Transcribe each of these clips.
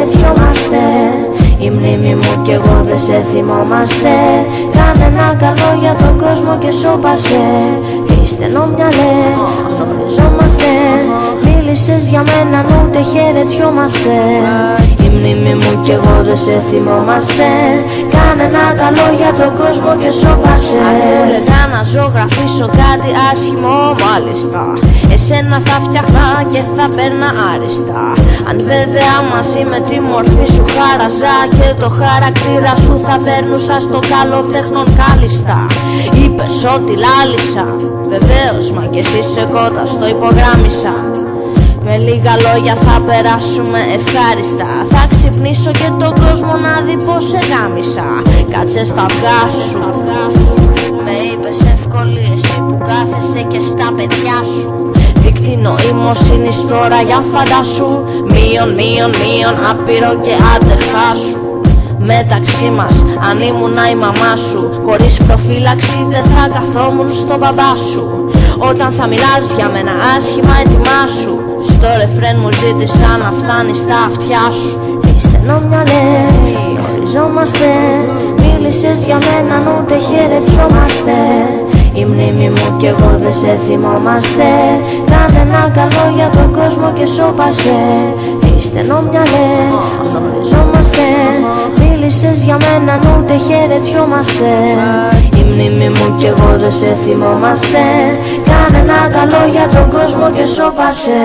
χαιρετιόμαστε. Η μνήμη μου κι εγώ δεν σε θυμόμαστε. Κάνε ένα καλό για τον κόσμο και σώπασε. Τι στενόμυαλε, γνωριζόμαστε. Μίλησες για μένα, ούτε χαιρετιόμαστε. Η μνήμη μου κι εγώ δεν σε θυμόμαστε. Κάνε ένα καλό για τον κόσμο και σώπασε. Αν έλεγα να ζωγραφίσω κάτι άσχημο, μάλιστα εσένα θα φτιάχνα και θα παίρνα άριστα. Αν βέβαια μαζί με τη μορφή σου χάραζα και το χαρακτήρα σου θα παίρνουσα στο καλοτέχνον κάλλιστα. Είπες ότι λάλησα, βεβαίως, μα κι εσύ σε κότα στο υπογράμμισα. Με λίγα λόγια θα περάσουμε ευχάριστα. Θα ξυπνήσω και τον κόσμο να δει πως σε γάμισα. Κάτσε στα αυγά σου, με είπες εύκολη εσύ που κάθεσαι και στα παιδιά σου. Δίκτυ νοημοσύνης τώρα για φαντάσου. Μείον, άπειρο και άδερφά σου. Μεταξύ μας αν ήμουνα η μαμά σου, χωρίς προφύλαξη δεν θα καθόμουν στον μπαμπά σου. Όταν θα μιλάς για μένα άσχημα ετοιμάσου. Στο ρεφρέν μου ζήτησα να φτάνει στα αυτιά σου. Τι στενόμυαλε, γνωριζόμαστε. Μίλησες για μένα, ούτε χαιρετιόμαστε. Η μνήμη μου κι εγώ δεν σε θυμόμαστε. Κάνε ένα καλό για τον κόσμο και σώπασε. Τι στενόμυαλε, γνωριζόμαστε. Μίλησες για μένα, ούτε χαιρετιόμαστε. Η μνήμη μου κι εγώ δεν σε θυμόμαστε. Κάνε ένα καλό για τον κόσμο και σώπασε.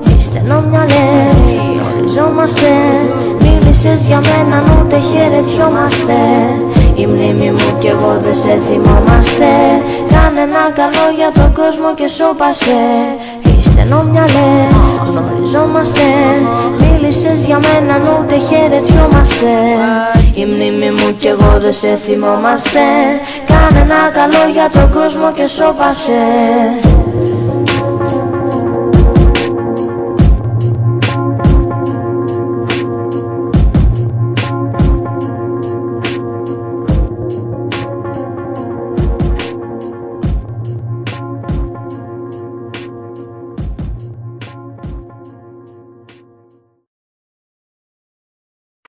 Τι στενόμυαλε, γνωριζόμαστε. Μίλησες για μένα, ούτε χαιρετιόμαστε. Η μνήμη μου κι εγώ δεν σε θυμόμαστε. Κάνε ένα καλό για τον κόσμο και σώπασε. Τι στενόμυαλε, γνωριζόμαστε. Μίλησες για μένα, ούτε χαιρετιόμαστε. Η μνήμη μου κι εγώ δεν σε θυμόμαστε. Κάνε ένα καλό για τον κόσμο και σώπασε.